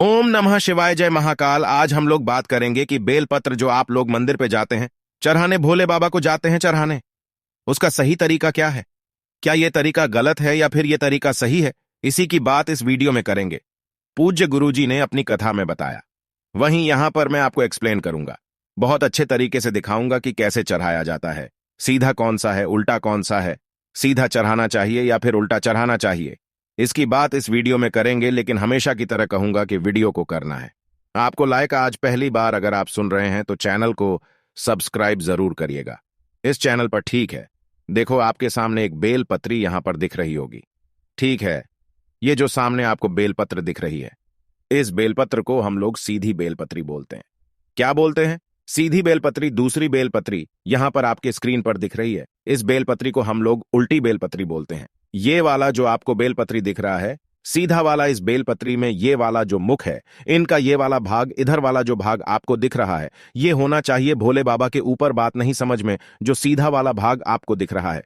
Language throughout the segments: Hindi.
ओम नमः शिवाय, जय महाकाल। आज हम लोग बात करेंगे कि बेलपत्र जो आप लोग मंदिर पे जाते हैं चढ़ाने, भोले बाबा को जाते हैं चढ़ाने, उसका सही तरीका क्या है। क्या ये तरीका गलत है या फिर ये तरीका सही है, इसी की बात इस वीडियो में करेंगे। पूज्य गुरुजी ने अपनी कथा में बताया, वहीं यहां पर मैं आपको एक्सप्लेन करूंगा। बहुत अच्छे तरीके से दिखाऊंगा कि कैसे चढ़ाया जाता है, सीधा कौन सा है, उल्टा कौन सा है, सीधा चढ़ाना चाहिए या फिर उल्टा चढ़ाना चाहिए। इसकी बात इस वीडियो में करेंगे, लेकिन हमेशा की तरह कहूंगा कि वीडियो को करना है आपको लाइक। आज पहली बार अगर आप सुन रहे हैं तो चैनल को सब्सक्राइब जरूर करिएगा इस चैनल पर। ठीक है, देखो आपके सामने एक बेलपत्री यहां पर दिख रही होगी। ठीक है, ये जो सामने आपको बेलपत्र दिख रही है, इस बेलपत्र को हम लोग सीधी बेलपत्री बोलते हैं। क्या बोलते हैं? सीधी बेलपत्री। दूसरी बेलपत्री यहां पर आपके स्क्रीन पर दिख रही है, इस बेलपत्री को हम लोग उल्टी बेलपत्री बोलते हैं। ये वाला जो आपको बेलपत्री दिख रहा है, सीधा वाला, इस बेलपत्री में ये वाला जो मुख है, इनका ये वाला भाग, इधर वाला जो भाग आपको दिख रहा है, ये होना चाहिए भोले बाबा के ऊपर। बात नहीं समझ में? जो सीधा वाला भाग आपको दिख रहा है,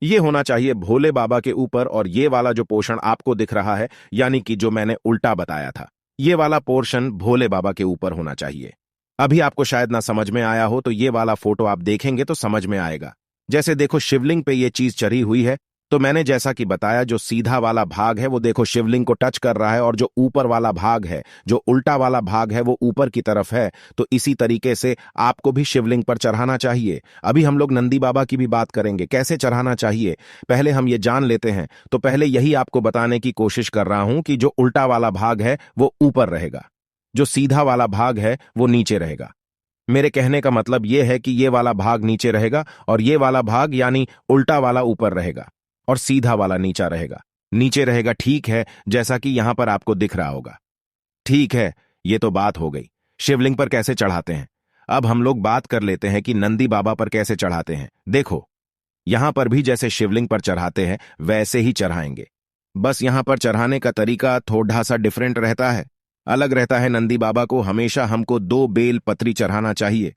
ये होना चाहिए भोले बाबा के ऊपर, और ये वाला जो पोर्शन आपको दिख रहा है, यानी कि जो मैंने उल्टा बताया था, ये वाला पोर्शन भोले बाबा के ऊपर होना चाहिए। अभी आपको शायद ना समझ में आया हो तो ये वाला फोटो आप देखेंगे तो समझ में आएगा। जैसे देखो शिवलिंग पे ये चीज चढ़ी हुई है, तो मैंने जैसा कि बताया, जो सीधा वाला भाग है वो देखो शिवलिंग को टच कर रहा है, और जो ऊपर वाला भाग है, जो उल्टा वाला भाग है, वो ऊपर की तरफ है। तो इसी तरीके से आपको भी शिवलिंग पर चढ़ाना चाहिए। अभी हम लोग नंदी बाबा की भी बात करेंगे, कैसे चढ़ाना चाहिए पहले हम ये जान लेते हैं। तो पहले यही आपको बताने की कोशिश कर रहा हूं कि जो उल्टा वाला भाग है वो ऊपर रहेगा, जो सीधा वाला भाग है वो नीचे रहेगा। मेरे कहने का मतलब यह है कि ये वाला भाग नीचे रहेगा और ये वाला भाग यानी उल्टा वाला ऊपर रहेगा, और सीधा वाला नीचा रहेगा, नीचे रहेगा। ठीक है, जैसा कि यहां पर आपको दिख रहा होगा। ठीक है, ये तो बात हो गई शिवलिंग पर कैसे चढ़ाते हैं। अब हम लोग बात कर लेते हैं कि नंदी बाबा पर कैसे चढ़ाते हैं। देखो, यहां पर भी जैसे शिवलिंग पर चढ़ाते हैं वैसे ही चढ़ाएंगे, बस यहां पर चढ़ाने का तरीका थोड़ा सा डिफरेंट रहता है, अलग रहता है। नंदी बाबा को हमेशा हमको 2 बेल पत्री चढ़ाना चाहिए,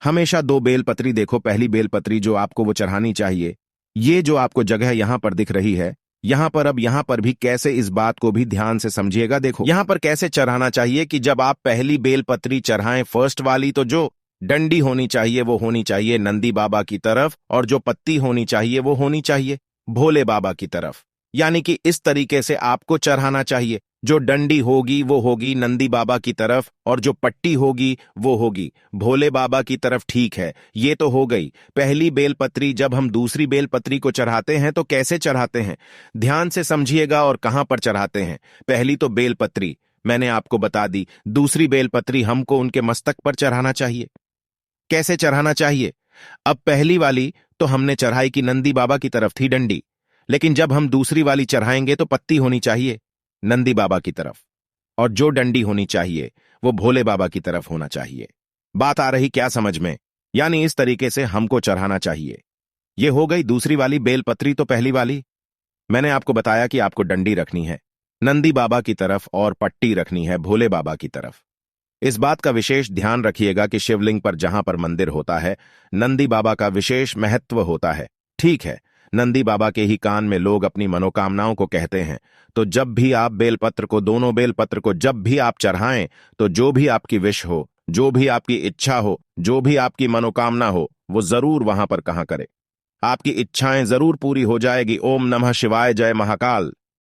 हमेशा 2 बेल पत्री। देखो, पहली बेल पत्री जो आपको वो चढ़ानी चाहिए, ये जो आपको जगह यहां पर दिख रही है, यहां पर। अब यहां पर भी कैसे, इस बात को भी ध्यान से समझिएगा। देखो यहां पर कैसे चढ़ाना चाहिए कि जब आप पहली बेल पत्री चढ़ाएं, फर्स्ट वाली, तो जो डंडी होनी चाहिए वो होनी चाहिए नंदी बाबा की तरफ, और जो पत्ती होनी चाहिए वो होनी चाहिए भोले बाबा की तरफ। यानी कि इस तरीके से आपको चढ़ाना चाहिए। जो डंडी होगी वो होगी नंदी बाबा की तरफ, और जो पट्टी होगी वो होगी भोले बाबा की तरफ। ठीक है, ये तो हो गई पहली बेलपत्री। जब हम दूसरी बेलपत्री को चढ़ाते हैं तो कैसे चढ़ाते हैं, ध्यान से समझिएगा, और कहां पर चढ़ाते हैं। पहली तो बेलपत्री मैंने आपको बता दी, दूसरी बेलपत्री हमको उनके मस्तक पर चढ़ाना चाहिए। कैसे चढ़ाना चाहिए? अब पहली वाली तो हमने चढ़ाई की नंदी बाबा की तरफ थी डंडी, लेकिन जब हम दूसरी वाली चढ़ाएंगे तो पत्ती होनी चाहिए नंदी बाबा की तरफ, और जो डंडी होनी चाहिए वो भोले बाबा की तरफ होना चाहिए। बात आ रही क्या समझ में? यानी इस तरीके से हमको चढ़ाना चाहिए। ये हो गई दूसरी वाली बेलपत्री। तो पहली वाली मैंने आपको बताया कि आपको डंडी रखनी है नंदी बाबा की तरफ और पट्टी रखनी है भोले बाबा की तरफ। इस बात का विशेष ध्यान रखिएगा कि शिवलिंग पर जहां पर मंदिर होता है, नंदी बाबा का विशेष महत्व होता है। ठीक है, नंदी बाबा के ही कान में लोग अपनी मनोकामनाओं को कहते हैं। तो जब भी आप बेलपत्र को, दोनों बेलपत्र को जब भी आप चढ़ाएं, तो जो भी आपकी विश हो, जो भी आपकी इच्छा हो, जो भी आपकी मनोकामना हो, वो जरूर वहां पर कहा करें। आपकी इच्छाएं जरूर पूरी हो जाएगी। ओम नमः शिवाय, जय महाकाल।